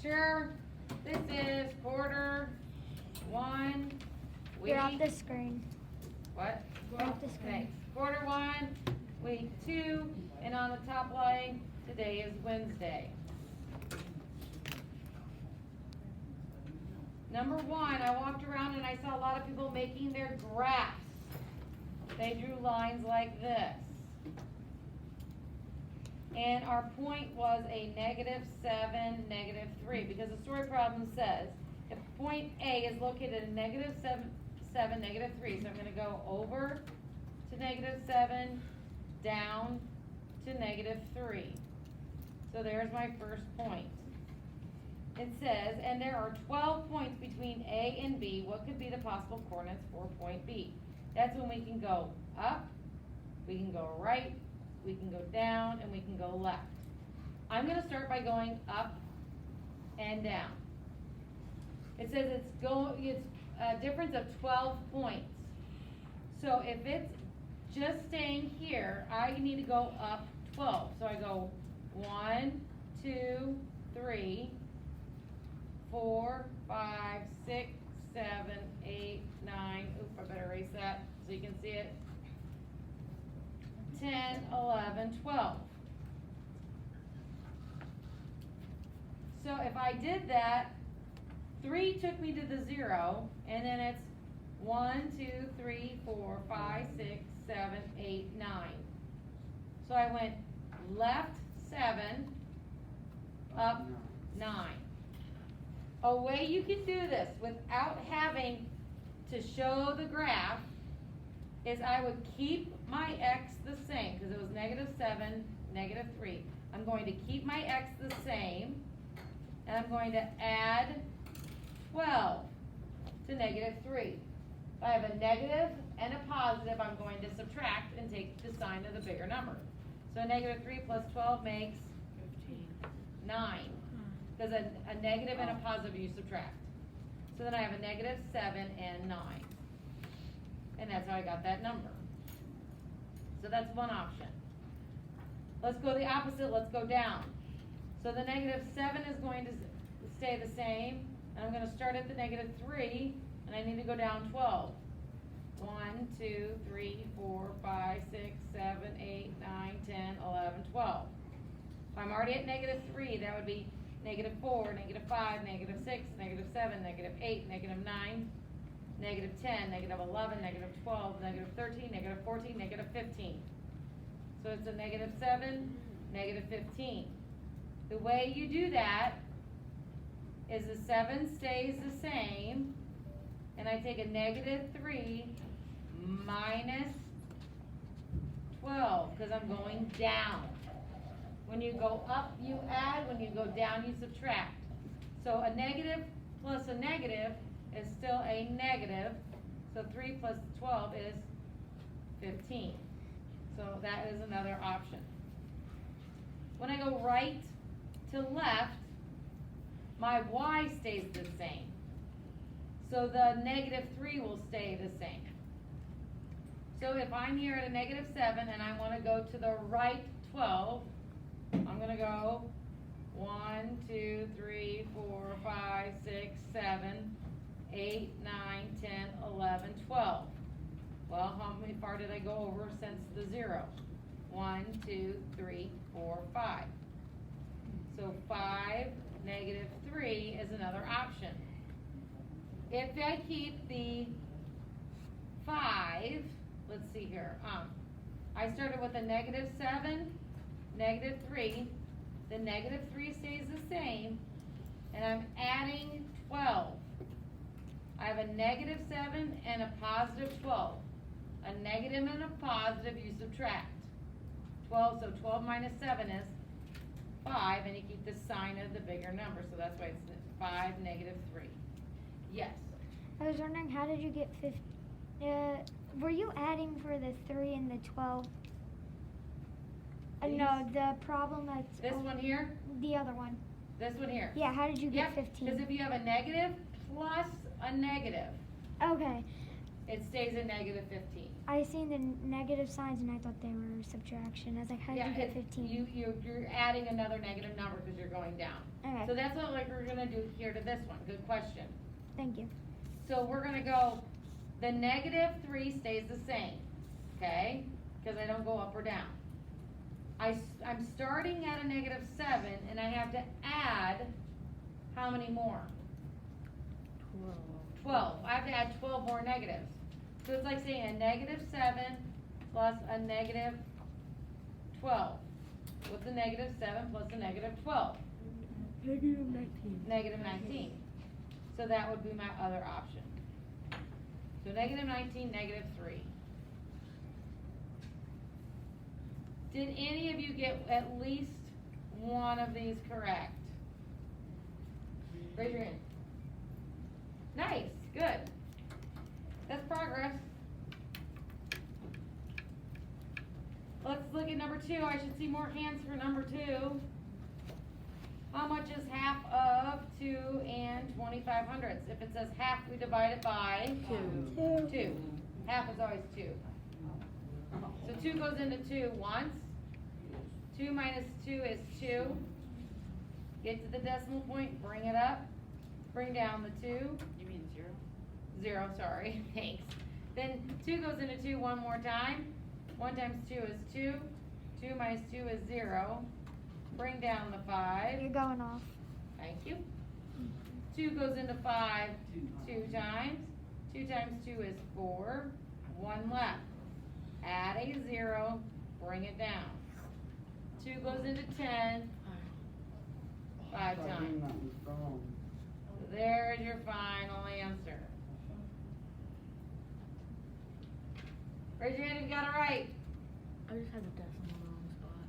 sure this is quarter one, week. You're off the screen. What? You're off the screen. Thanks. Quarter one, week 2, and on the top line, today is Wednesday. Number 1, I walked around and I saw a lot of people making their graphs. They drew lines like this. And our point was a -7, -3, because the story problem says if point A is located at -7, -3, so I'm going to go over to -7, down to -3. So there's my first point. It says, and there are 12 points between A and B. What could be the possible coordinates for point B? That's when we can go up, we can go right, we can go down, and we can go left. I'm going to start by going up and down. It says it's a difference of 12 points. So if it's just staying here, I need to go up 12. So I go 1, 2, 3, 4, 5, 6, 7, 8, 9. Oop, I better erase that so you can see it. 10, 11, 12. So if I did that, 3 took me to the 0, and then it's 1, 2, 3, 4, 5, 6, 7, 8, 9. So I went left 7, up 9. A way you can do this without having to show the graph is I would keep my x the same, because it was -7, -3. I'm going to keep my x the same, and I'm going to add 12 to -3. If I have a negative and a positive, I'm going to subtract and take the sign of the bigger number. So -3 plus 12 makes 9. Because a negative and a positive you subtract. So then I have a -7 and 9. And that's how I got that number. So that's one option. Let's go the opposite, let's go down. So the -7 is going to stay the same, and I'm going to start at the -3, and I need to go down 12. 1, 2, 3, 4, 5, 6, 7, 8, 9, 10, 11, 12. If I'm already at -3, that would be -4, -5, -6, -7, -8, -9, -10, -11, -12, -13, -14, -15. So it's a -7, -15. The way you do that is the 7 stays the same, and I take a -3 minus 12, because I'm going down. When you go up, you add. When you go down, you subtract. So a negative plus a negative is still a negative. So 3 plus 12 is 15. So that is another option. When I go right to left, my y stays the same. So the -3 will stay the same. So if I'm here at a -7 and I want to go to the right 12, I'm going to go 1, 2, 3, 4, 5, 6, 7, 8, 9, 10, 11, 12. Well, how far did I go over since the 0? 1, 2, 3, 4, 5. So 5, -3 is another option. If I keep the 5, let's see here. I started with a -7, -3. The -3 stays the same, and I'm adding 12. I have a -7 and a positive 12. A negative and a positive you subtract. 12, so 12 minus 7 is 5, and you keep the sign of the bigger number, so that's why it's 5, -3. Yes? I was wondering, how did you get 50? Were you adding for the 3 and the 12? No, the problem that's... This one here? The other one. This one here? Yeah, how did you get 15? Because if you have a negative plus a negative, okay. it stays a -15. I seen the negative signs and I thought they were subtraction. I was like, how did you get 15? You're adding another negative number because you're going down. Okay. Okay. So that's what like we're gonna do here to this one, good question. Thank you. So we're gonna go, the -3 stays the same, okay? Cause I don't go up or down. I'm starting at a -7 and I have to add, how many more? 12. I have to add 12 more negatives. So it's like saying a -7 plus a -12. What's a -7 plus a -12? -19. -19. So that would be my other option. So -19, -3. Did any of you get at least one of these correct? Raise your hand. Nice, good. That's progress. Let's look at number 2. I should see more hands for number 2. How much is half of 2 and 25/100ths? If it says half, we divide it by 2. Half is always 2. So 2 goes into 2 once. 2 minus 2 is 2. Get to the decimal point, bring it up, bring down the 2. You mean 0? 0, sorry, thanks. Then 2 goes into 2 one more time. 1 times 2 is 2. 2 minus 2 is 0. Bring down the 5. You're going off. Thank you. 2 goes into 5 2 times. 2 times 2 is 4. 1 left. Add a 0. Bring it down. 2 goes into 10 5 times. So there's your final answer. Raise your hand if you got it right. I just had the decimal in the wrong spot.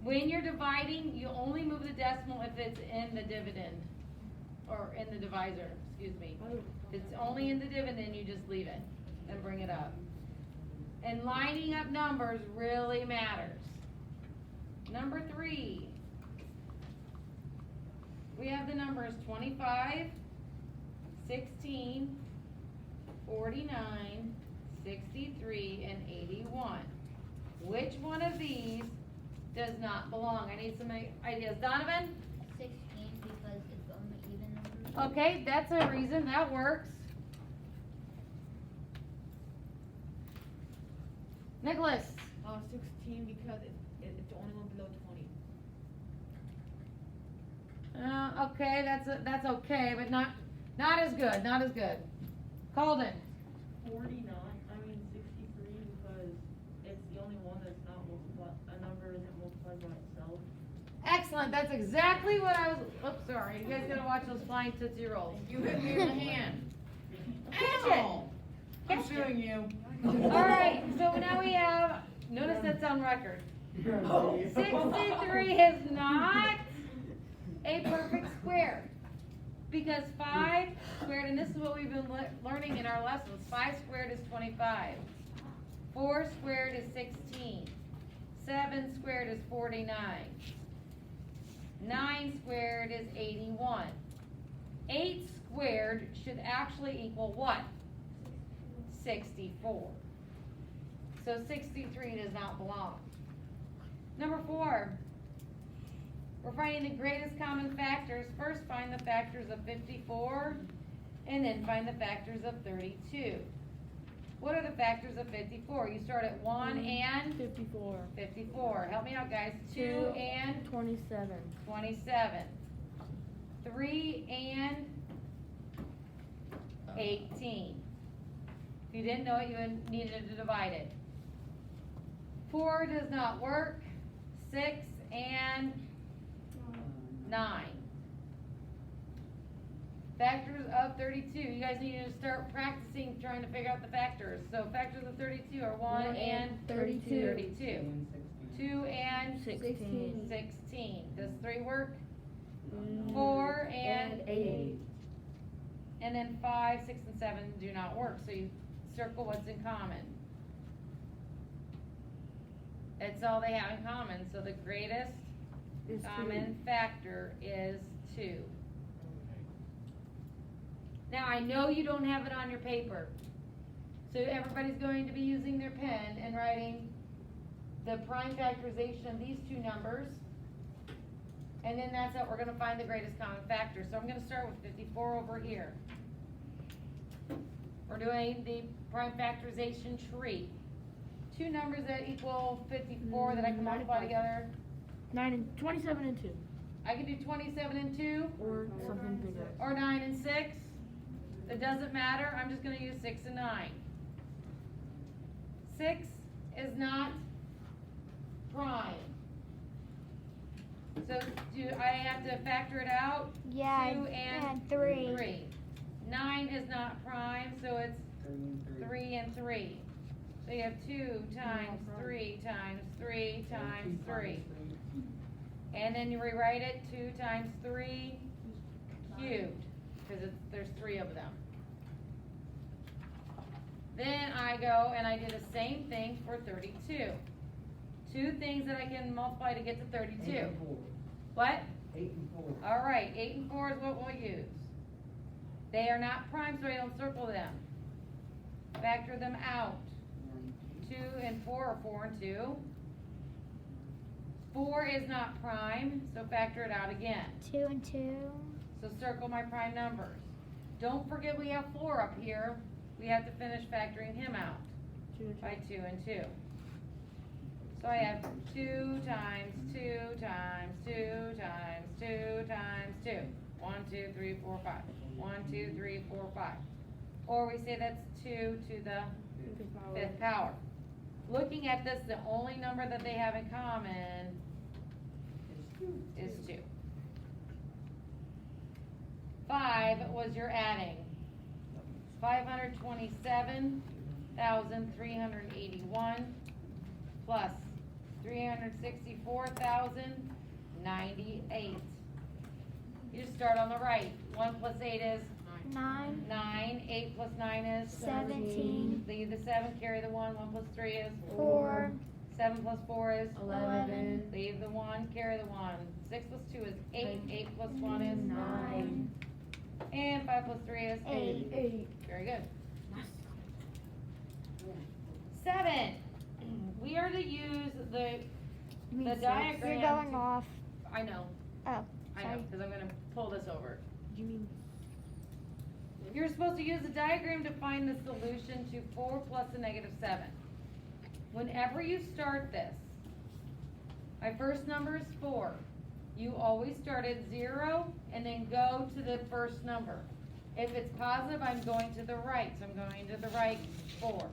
When you're dividing, you only move the decimal if it's in the dividend, or in the divisor, excuse me. If it's only in the dividend, you just leave it and bring it up. And lining up numbers really matters. Number 3. We have the numbers 25, 16, 49, 63, and 81. Which one of these does not belong? I need some ideas. Donovan? 16 because it's only even numbers. Okay, that's a reason, that works. Nicholas? 16 because it's the only one below 20. Okay, that's okay, but not as good, not as good. Colden? 63 because it's the only one that's not multiplied, a number isn't multiplied by itself. Excellent, that's exactly what I was, oops, sorry, you guys gotta watch those flying Tootsie Rolls. You hit me in the hand. Catch Ow! I'm Catch it. suing you. Alright, so now we have, notice that's on record. Oh. 63 is not a perfect square. Because 5 squared, and this is what we've been learning in our lessons, 5 squared is 25. 4 squared is 16. 7 squared is 49. 9 squared is 81. 8 squared should actually equal what? 64. So 63 does not belong. Number 4. We're finding the greatest common factors. First, find the factors of 54, and then find the factors of 32. What are the factors of 54? You start at 1 and 54. 54. Help me out, guys. 2 and 27. 27. 3 and 18. If you didn't know it, you needed to divide it. 4 does not work. 6 and 9. Factors of 32. You guys need to start practicing trying to figure out the factors. So factors of 32 are 1 and 32. 32. 2 and 16. 16. Does 3 work? 4 and 8. And then 5, 6, and 7 do not work. So you circle what's in common. That's all they have in common. So the greatest common factor is 2. Now I know you don't have it on your paper. So everybody's going to be using their pen and writing the prime factorization of these two numbers And then that's how we're gonna find the greatest common factor. So I'm gonna start with 54 over here. We're doing the prime factorization tree. Two numbers that equal 54 that I can multiply together. 27 and 2. I can do 27 and 2, Or something bigger. or 9 and 6. It doesn't matter, I'm just gonna use 6 and 9. 6 is not prime. So do I have to factor it out? Yeah, 2 and 3. 9 is not prime, so it's 3 and 3. So you have 2 times 3 times 3 times 3. And then you rewrite it 2 times 3 cubed, because there's 3 of them. Then I go and I do the same thing for 32. Two things that I can multiply to get to 32. 8 and 4. What? 8 and 4. All right, 8 and 4 is what we'll use. They are not prime, so I don't circle them. Factor them out. 2 and 4 are 4 and 2. 4 is not prime, so factor it out again. 2 and 2. So circle my prime numbers. Don't forget we have 4 up here. We have to finish factoring him out 2 and 2. by 2 and 2. So I have 2 times 2 times 2 times 2 times 2. 1, 2, 3, 4, 5. 1, 2, 3, 4, 5. Or we say that's 2 to the 5th power. Looking at this, the only number that they have in common is 2. 5 was your adding. 527,381 plus 364,098. You just start on the right. 1 plus 8 is 9. 9. 8 plus 9 is 17. Leave the 7, carry the 1. 1 plus 3 is 4. 7 plus 4 is 11. Leave the 1, carry the 1. 6 plus 2 is 8. 8 plus 1 is 9. And 5 plus 3 is 8. 8. Very good. 7. We are to use the diagram. You're going off. I know, Oh, I know, sorry. because I'm gonna pull this over. You mean You're supposed to use the diagram to find the solution to 4 plus a negative 7. Whenever you start this, my first number is 4. You always start at 0 and then go to the first number. If it's positive, I'm going to the right, so I'm going to the right 4.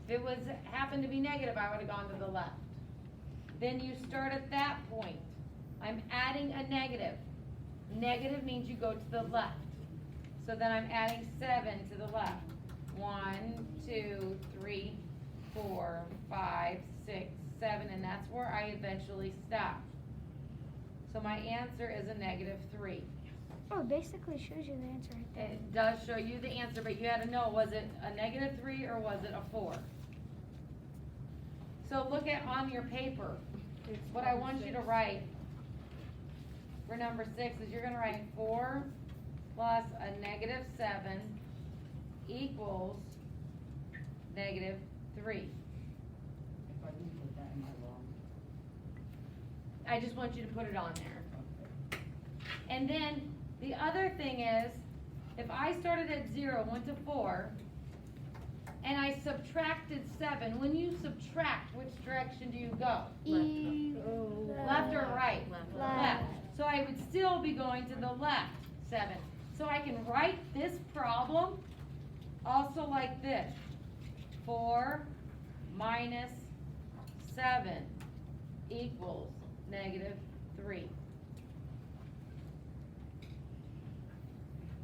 If it was happened to be negative, I would have gone to the left. Then you start at that point. I'm adding a negative. Negative means you go to the left. So then I'm adding 7 to the left. 1, 2, 3, 4, 5, 6, 7, and that's where I eventually stop. So my answer is a negative 3. Oh, it basically shows you the answer right there. It does show you the answer, but you had to know, was it a negative 3 or was it a 4? So look at on your paper, what I want you to write for number 6 is you're gonna write 4 plus a negative 7 equals negative 3. If I didn't put that, am I wrong? I just want you to put it on there. Okay. And then the other thing is, if I started at 0, went to 4, and I subtracted 7, when you subtract, which direction do you go? Left or right? Left. So I would still be going to the left, 7. So I can write this problem also like this. 4 minus 7 equals negative 3.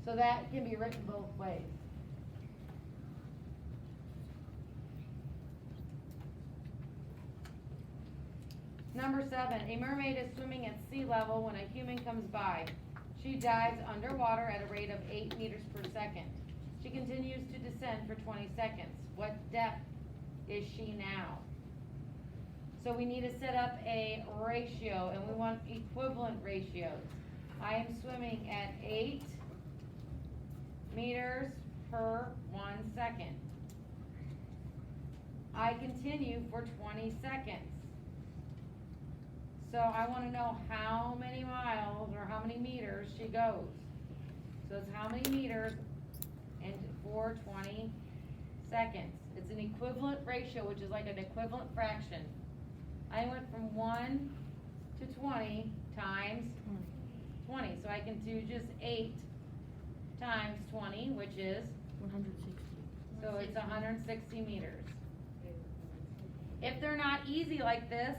So that can be written both ways. Number 7, a mermaid is swimming at sea level when a human comes by. She dives underwater at a rate of 8 meters per second. She continues to descend for 20 seconds. What depth is she now? So we need to set up a ratio, and we want equivalent ratios. I am swimming at 8 meters per 1 second. I continue for 20 seconds. So I wanna know how many miles or how many meters she goes. So it's how many meters and for 20 seconds. It's an equivalent ratio, which is like an equivalent fraction. I went from 1 to 20 times 20, so I can do just 8 times 20, which is, 160. so it's 160 meters. If they're not easy like this,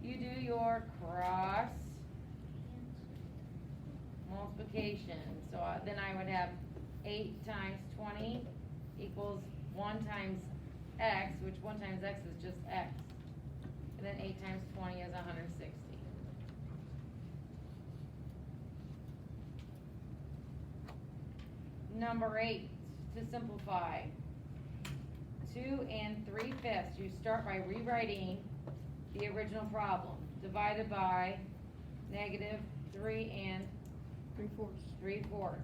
you do your cross multiplication. So then I would have 8 times 20 equals 1 times x, which 1 times x is just x. And then 8 times 20 is 160. Number 8, to simplify. 2 3/5. You start by rewriting the original problem. Divided by negative 3 3/4.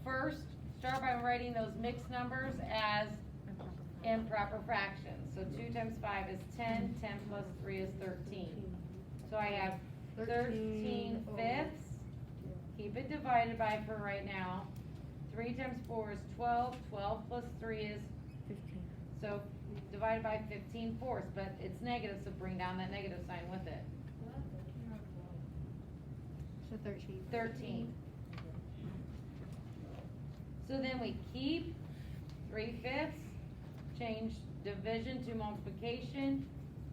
First, start by writing those mixed numbers as improper fractions. So 2 times 5 is 10, 10 plus 3 is 13. So I have 13 fifths. Keep it divided by for right now. 3 times 4 is 12, 12 plus 3 is 15. so divided by 15/4, but it's negative, so bring down that negative sign with it. So 13. 13. So then we keep 3/5, change division to multiplication,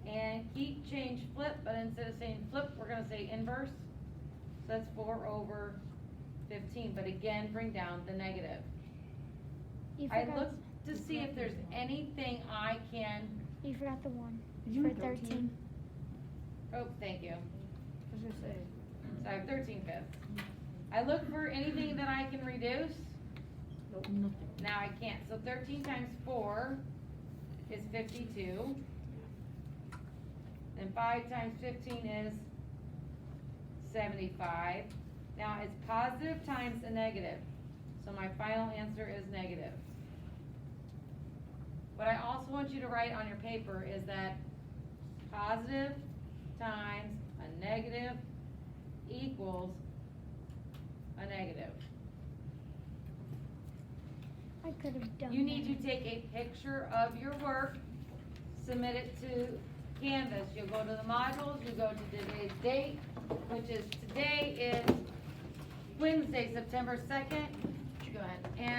and keep change flip, but instead of saying flip, we're gonna say inverse. So that's 4/15, but again, bring down the negative. You I forgot, looked to see if there's anything I can, you forgot the 1 Did you for have 13? 13. oh, thank you. I was gonna say. So I have 13/5. I look for anything that I can reduce. Nope, nothing. Now I can't, so 13 times 4 is 52. Then 5 times 15 is 75. Now it's positive times a negative, so my final answer is negative. What I also want you to write on your paper is that positive times a negative equals a negative. I could have done You need that. to take a picture of your work, submit it to Canvas. You'll go to the modules, you go to today's date, which is, today is Wednesday, September 2nd. Go ahead. And